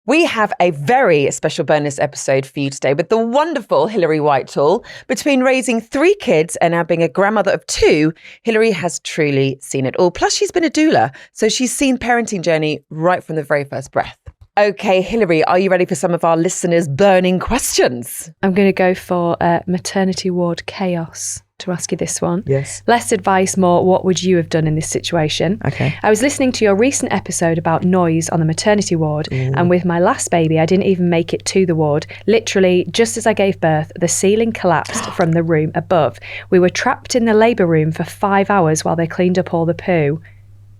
We have a very special bonus episode for you today with the wonderful Hilary Whitehall. Between raising 3 kids and now being a grandmother of 2, Hilary has truly seen it all. Plus, she's been a doula, so she's seen parenting journey right from the very first breath. Okay, Hilary, are you ready for some of our listeners' burning questions? I'm going to go for maternity ward chaos to ask you this one. Yes. Less advice, more what would you have done in this situation? Okay. I was listening to your recent episode about noise on the maternity ward, and with my last baby, I didn't even make it to the ward. Literally, just as I gave birth, the ceiling collapsed from the room above. We were trapped in the labour room for 5 hours while they cleaned up all the poo.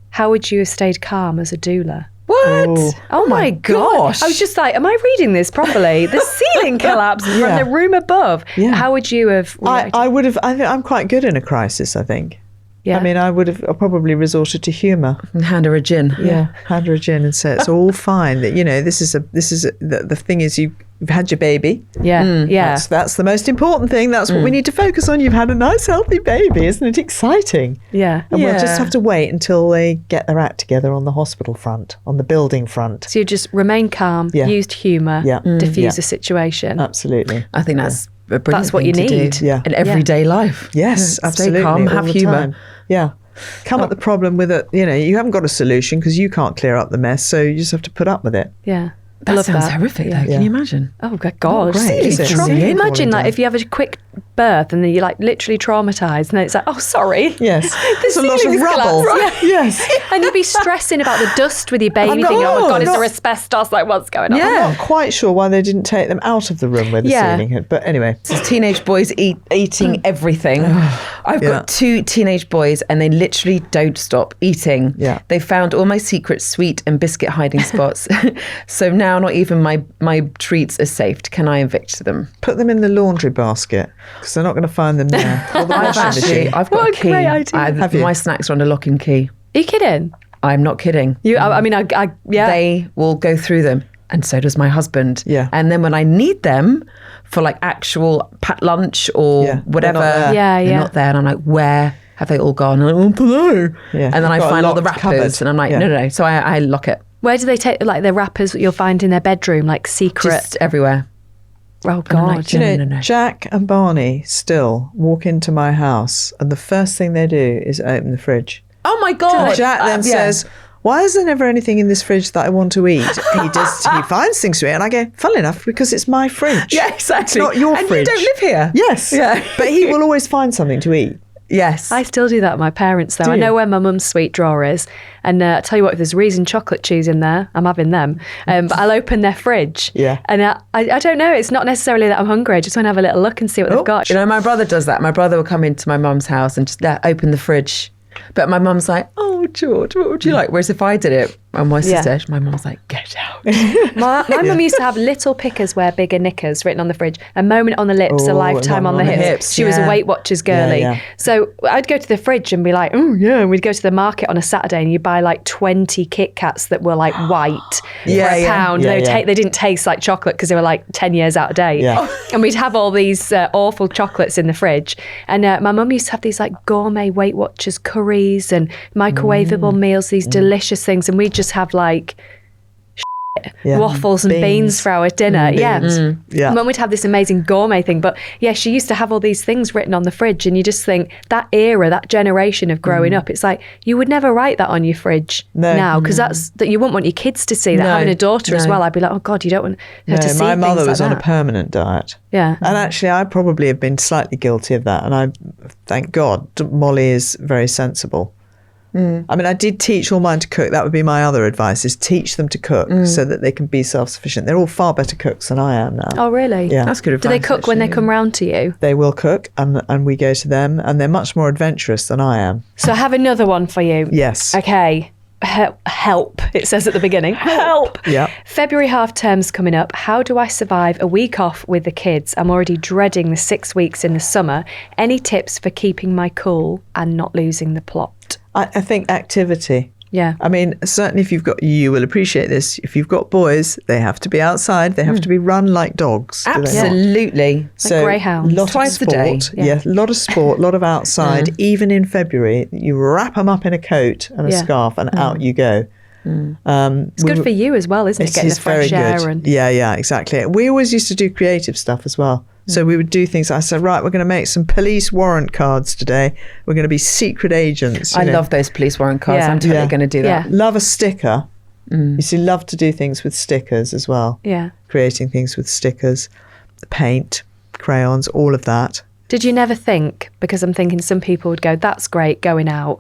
How would you have stayed calm as a doula? What? Oh my gosh. I was just like, am I reading this properly? The ceiling collapsed from the room above. Yeah. How would you have reacted? I would have, I'm quite good in a crisis, I think. Yeah. I mean, I would have probably resorted to humour. And hand her a gin. Yeah. Hand her a gin and say, it's all fine. That, you know, the thing is you've had your baby. Yeah. Yeah. That's the most important thing. That's what we need to focus on. You've had a nice, healthy baby. Isn't it exciting? Yeah. And we'll just have to wait until they get their act together on the hospital front, on the building front. So you just remain calm, used humour, diffuse the situation. Absolutely. I think that's a brilliant That's what you thing to need. do Yeah. in everyday life. Yes, absolutely. Stay calm, all have the humour. time. Yeah. Come at the problem with it. You know, you haven't got a solution because you can't clear up the mess. So you just have to put up with it. Yeah. That love sounds that. horrific, Yeah. though. Can you imagine? Oh, God. great, is it? Seriously, Yeah. imagine Falling like if you have a quick birth and then you're like literally traumatised and then it's like, oh, sorry. Yes. The There's a lot of ceiling's rubble. collapsed. Yeah. Yes. And you'd be stressing about the dust with your baby, I'm not- thinking, oh my God, is not- there asbestos? Like, what's going on? Yeah. I'm not quite sure why they didn't take them out of the room where the ceiling had. But anyway. These teenage boys eating everything. I've got 2 teenage boys and they literally don't stop eating. Yeah. They found all my secret sweet and biscuit hiding spots. So now not even my treats are safe. Can I evict them? Put them in the laundry basket because they're not going to find them there. Or the washing machine. I've got What a a key. great idea. Have you? My snacks are under lock and key. Are you kidding? I'm not kidding. I mean, yeah. They will go through them. And so does my husband. Yeah. And then when I need them for like actual pat lunch or whatever, they're not there. they're not there. And I'm like, where have they all gone? And I'm like, oh, no. Yeah. And then I You've got a find all the locked wrappers cupboard. and I'm like, no. So I lock it. Where do they take like the wrappers that you'll find in their bedroom, like secret? Just everywhere. Oh I'm God! like, Do you know, No. Jack and Barney still walk into my house and the first thing they do is open the fridge. Oh my God. Jack then says, why is there never anything in this fridge that I want to eat? He finds things to eat. And I go, funnily enough, because it's my fridge. Yeah, exactly. It's not your and fridge. you don't live here. Yes. Yeah. But he will always find something to eat. Yes. I still do that with my parents, though. Do I you? know where my mum's sweet drawer is. And I tell you what, if there's Reese and chocolate cheese in there, I'm having them. But I'll open their fridge. Yeah. And I don't know. It's not necessarily that I'm hungry. I just want to have a little look and see what they've got. You know, my brother does that. My brother will come into my mum's house and just open the fridge. But my mum's like, oh, George, what would you like? Whereas if I did it, and my sister, my mum's like, get out. My mum used to have little pickers wear bigger knickers written on the fridge, a moment on the lips, a lifetime on the hips. She was a Weight Watchers girly. Yeah. So I'd go to the fridge and be like, oh yeah, and we'd go to the market on a Saturday and you'd buy like 20 Kit Kats that were like white for a pound. Yeah, They didn't taste like chocolate because they were like 10 years out of date. Yeah. And we'd have all these awful chocolates in the fridge. And my mum used to have these like gourmet Weight Watchers curries and microwavable meals, these delicious things. And we'd just have like waffles and beans for our dinner. Yeah. Yeah. And then we'd have this amazing gourmet thing. But yeah, she used to have all these things written on the fridge. And you just think that era, that generation of growing up, it's like you would never write that on your fridge now because that's that you wouldn't want your kids to see that. No. Having a daughter as well, I'd be like, oh God, you don't want to have to see my things mother like was on a that. permanent diet. Yeah. And actually, I probably have been slightly guilty of that. And I thank God Molly is very sensible. I mean, I did teach all mine to cook. That would be my other advice, is teach them to cook so that they can be self-sufficient. They're all far better cooks than I am now. Oh, really? Yeah. That's good advice. Do they cook when they actually. come round to you? They will cook and we go to them, and they're much more adventurous than I am. So I have another one for you. Yes. Okay. Help, it says at the beginning. Help. Yeah. February half term's coming up. How do I survive a week off with the kids? I'm already dreading the 6 weeks in the summer. Any tips for keeping my cool and not losing the plot? I think activity. Yeah. I mean, certainly you will appreciate this. If you've got boys, they have to be outside. They have to be run like dogs. do they not? Absolutely. So greyhounds. lot Twice a of day. sport. Yeah, a lot of sport, a lot of outside. Even in February, you wrap them up in a coat and a scarf and out you go. It's good for you as well, isn't it? Getting the fresh air. Yeah, exactly. We always used to do creative stuff as well. So we would do things. I said, right, we're going to make some police warrant cards today. We're going to be secret agents. I love those police warrant cards. I'm totally going to do that. Love a sticker. You see, love to do things with stickers as well. Yeah. Creating things with stickers, paint, crayons, all of that. Did you never think, because I'm thinking some people would go, that's great going out,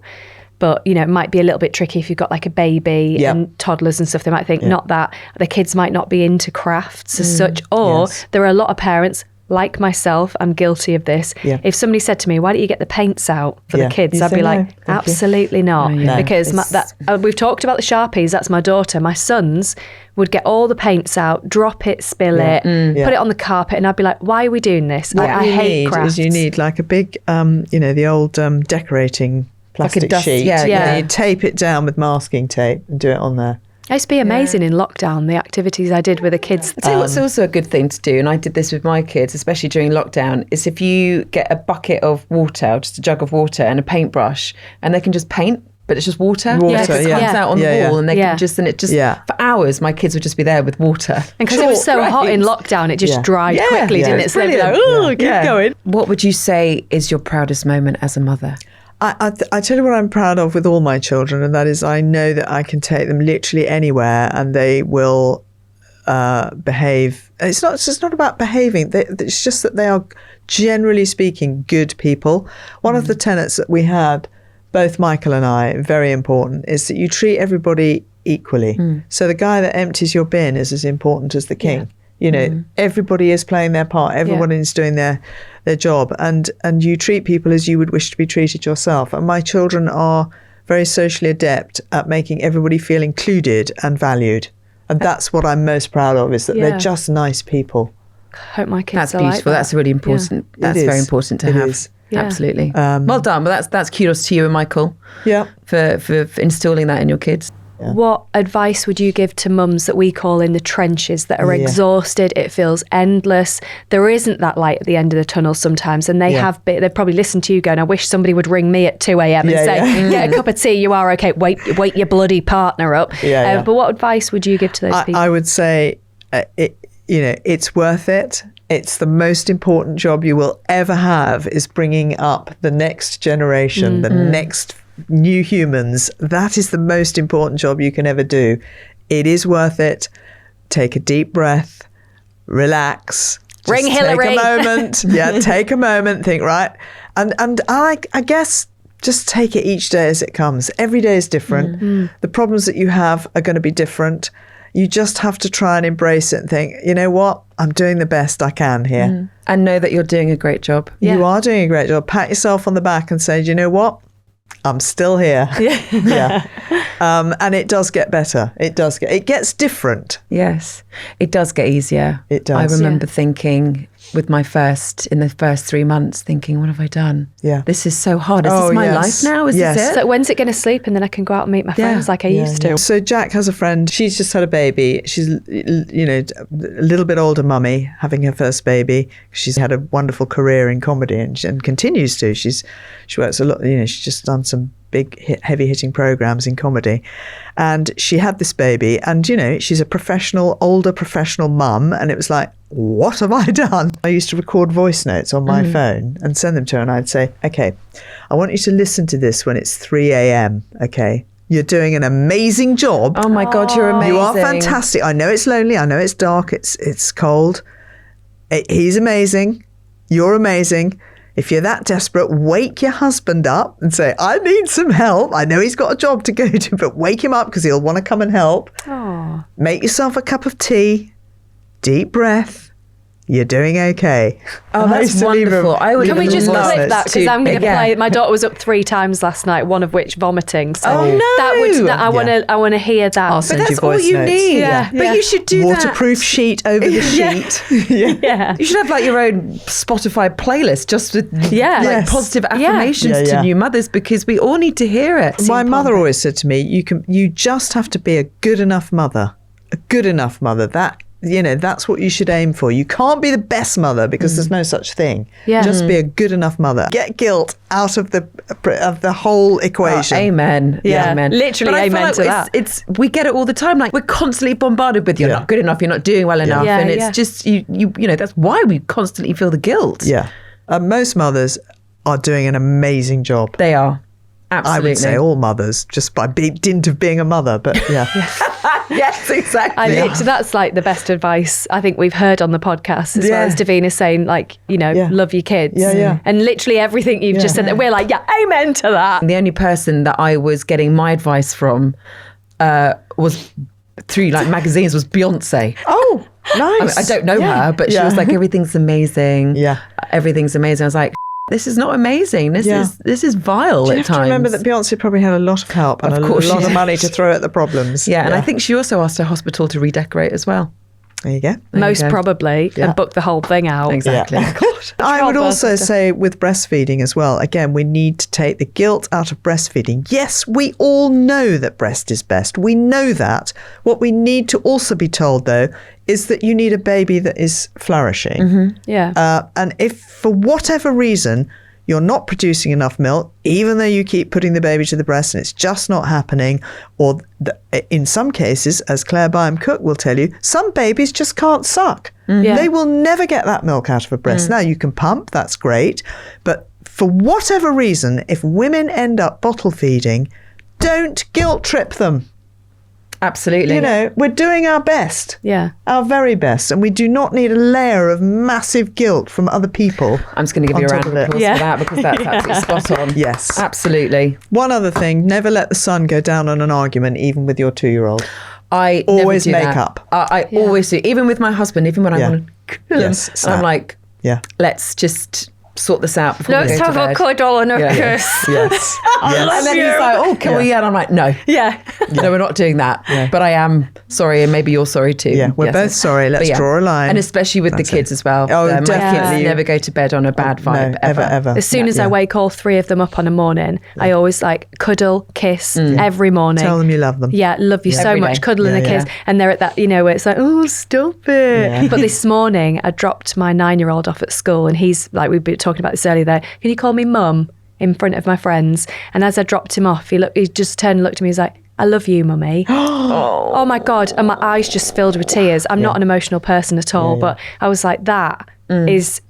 but, you know, it might be a little bit tricky if you've got like a baby and toddlers and stuff. They might think not that. The kids might not be into crafts as such. Or there are a lot of parents, like myself, I'm guilty of this. Yeah. If somebody said to me, why don't you get the paints out for the kids? I'd be like, absolutely not. Because we've talked about the Sharpies. That's my daughter. My sons would get all the paints out, drop it, spill it, put it on the carpet. And I'd be like, why are we doing this? I hate crafts. You need like a big, the old decorating plastic dust, sheet. Yeah. You tape it down with masking tape and do it on there. It used to be amazing in lockdown, the activities I did with the kids. I'll tell you what's also a good thing to do, and I did this with my kids, especially during lockdown, is if you get a bucket of water, just a jug of water and a paintbrush, and they can just paint, but it's just water. It comes out on the wall, and they can just, for hours, my kids would just be there with water. And because it was so hot in lockdown, it just dried quickly, didn't it? So they'd be like, keep going. What would you say is your proudest moment as a mother? I tell you what I'm proud of with all my children, and that is I know that I can take them literally anywhere and they will behave. It's not about behaving. It's just that they are, generally speaking, good people. One of the tenets that we had, both Michael and I, very important, is that you treat everybody equally. So the guy that empties your bin is as important as the king. Yeah. You know, everybody is playing their part. Everyone is doing their job, and you treat people as you would wish to be treated yourself. And my children are very socially adept at making everybody feel included and valued. And that's what I'm most proud of, is that they're just nice people. I hope my kids That's are beautiful. like that. That's really important. That's very important to have. Is. Yeah. Absolutely. Well done. But that's kudos to you and Michael. Yeah. For installing that in your kids. Yeah. What advice would you give to mums that we call in the trenches, that are exhausted? It feels endless. There isn't that light at the end of the tunnel sometimes, and they've probably listened to you going, I wish somebody would ring me at 2 a.m. and say, get a cup of tea, you are okay, wake your bloody partner up. But what advice would you give to those people? I would say, it's worth it. It's the most important job you will ever have, is bringing up the next generation, the next new humans. That is the most important job you can ever do. It is worth it. Take a deep breath, relax. Ring Hilary. Take a moment. Take a moment. Think, right. And I guess just take it each day as it comes. Every day is different. The problems that you have are going to be different. You just have to try and embrace it and think, you know what? I'm doing the best I can here. And know that you're doing a great job. You are doing a great job. Pat yourself on the back and say, you know what? I'm still here. And it does get better. It gets different. Yes, it does get easier. It does. I remember thinking with in the first 3 months, thinking, what have I done? Yeah. This is so hard. Is this my life now? Is this it? So when's it going to sleep, and then I can go out and meet my friends like I used to? So Jack has a friend. She's just had a baby. She's, a little bit older mummy, having her first baby. She's had a wonderful career in comedy and continues to. She works a lot. She's just done some big heavy hitting programs in comedy, and she had this baby, and she's a older professional mum, and it was like, what have I done? I used to record voice notes on my phone and send them to her, and I'd say, okay, I want you to listen to this when it's 3 a.m. okay, you're doing an amazing job. Oh my God, you're amazing. You are fantastic. I know it's lonely, I know it's dark, it's cold. He's amazing, you're amazing. If you're that desperate, wake your husband up and say, I need some help. I know he's got a job to go to, but wake him up because he'll want to come and help. Aww. Make yourself a cup of tea, deep breath. You're doing okay. Oh, that's wonderful. Can we just clip that? Because I'm going to play. My daughter was up 3 times last night, one of which vomiting. So I want to hear that. I'll send you voice notes. Need. Yeah. But you should do waterproof sheet over the sheet. You should have like your own Spotify playlist just with positive affirmations to new mothers, because we all need to hear it. My mother always said to me, you just have to be a good enough mother. A good enough mother. That that's what you should aim for. You can't be the best mother because there's no such thing. Yeah. Just be a good enough mother. Get guilt out of the whole equation. Amen. Yeah. Amen. Literally, but I feel amen like to that. It's we get it all the time. Like we're constantly bombarded with you're not good enough, you're not doing well enough, Yeah, and it's yeah. just you that's why we constantly feel the guilt. Yeah. Most mothers are doing an amazing job. They are. Absolutely. I would say all mothers, just by dint of being a mother, but yeah. Yes, exactly. That's like the best advice I think we've heard on the podcast, as well as Yeah. Davina saying, like, love your kids. Yeah, yeah. And literally everything you've just said, that we're like, yeah, amen to that. The only person that I was getting my advice from was through like magazines was Beyonce. Oh, nice. I don't know her, but she was like, everything's amazing. Yeah. Everything's amazing. I was like, this is not amazing. This is vile Do you at have times. to remember that Beyonce probably had a lot of help and Of a course she lot of did. money to throw at the problems. Yeah, and I think she also asked her hospital to redecorate as well. There you go. Most go. probably, and book the whole thing out. Exactly. Yeah. I would also say with breastfeeding as well, again, we need to take the guilt out of breastfeeding. Yes, we all know that breast is best. We know that. What we need to also be told, though, is that you need a baby that is flourishing. Yeah. And if for whatever reason you're not producing enough milk, even though you keep putting the baby to the breast and it's just not happening, or in some cases, as Claire Byam-Cook will tell you, some babies just can't suck. Yeah. They will never get that milk out of a breast. Now, you can pump, that's great. But for whatever reason, if women end up bottle feeding, don't guilt trip them. Absolutely. We're doing our best. Yeah. Our very best. And we do not need a layer of massive guilt from other people. I'm just going to give you a on round top of of it. applause for that because that's absolutely spot on. Yes. Absolutely. One other thing, never let the sun go down on an argument, even with your 2-year-old. I Always never do make that. up. I always do. Even with my husband, even when I Yeah. want to kill him. Yes, And snap. I'm like, Yeah. let's just sort this out before we Let's go have to a bed. cuddle and a Yeah. kiss. Yes. And then he's like, oh, can we? And I'm like, no. Yeah. No, we're not doing that. But I am sorry, and maybe you're sorry too. Yeah, we're both sorry. Let's But draw a line. And especially with the kids as well. Oh, My kids definitely. never go to bed on a bad vibe. No, ever. As soon as I wake all three of them up on a morning, I always like cuddle, kiss every morning. Tell them you love them. Yeah, love you so Every much. day. Cuddle and a Yeah, kiss. And they're at that, where it's like, oh, stop it. Yeah. But this morning, I dropped my 9-year-old off at school, and he's like, we've been talking about this earlier there. Can you call me mum in front of my friends? And as I dropped him off, he just turned and looked at me. He's like, I love you, mummy. Oh my God. And my eyes just filled with tears. I'm not an emotional person at all, but I was like, that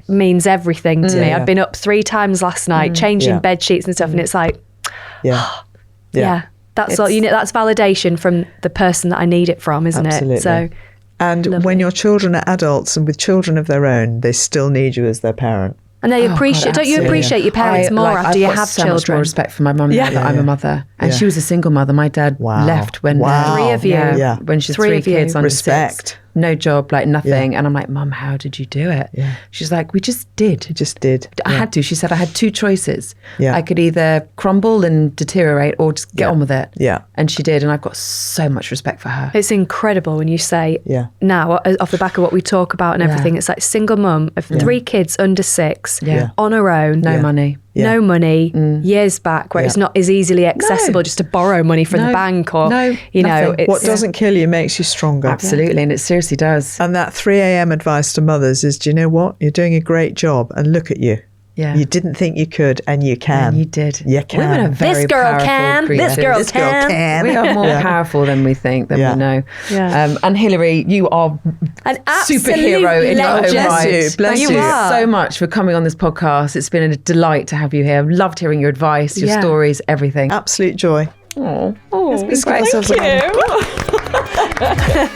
means everything to me. Yeah. I've been up 3 times last night, changing Yeah. bed sheets and stuff. And it's like, Yeah. yeah. That's all. That's validation from the person that I need it from, isn't Absolutely. it? So, And when your children are adults and with children of their own, they still need you as their parent. and they Oh, appreciate. God, don't you absolutely. appreciate your parents more after I've you got have so much more children? respect for my mum Yeah. now that I'm Yeah. a mother, and Yeah. she was a single mother. My dad Wow. left when Wow. 3 of you. Yeah. when she had 3 3 of you. kids under Respect. 6, no job, like nothing. And I'm like, Mum, how did you do it? Yeah. She's like, we just did. You just did. I had to. She said I had 2 choices. Yeah. I could either crumble and deteriorate or just get on with it. Yeah. And she did, and I've got so much respect for her. It's incredible when you say Yeah. now, off the back of what we talk about and everything, it's like single mum of 3 kids under 6, Yeah. on her own, No money. Yeah. no money, years back, where it's not as easily accessible just to borrow money from the No. bank or, No, nothing. it's, What doesn't kill you makes you stronger. Absolutely, and it seriously does. And that 3 a.m. advice to mothers is, do you know what? You're doing a great job and look at you. Yeah. You didn't think you could and you can. And you did. You can. Women are very This girl powerful can. creatures. This girl This girl can. can. We are more Yeah. powerful than we think, than Yeah. we know. Yeah. And Hilary, you are an absolute superhero in your own legend. Bless right. you, bless Thank you. you are. so much for coming on this podcast. It's been a delight to have you here. I've loved hearing your advice, your Yeah. stories, everything. Absolute joy. Oh, Oh, it's been Let's give great. ourselves a round.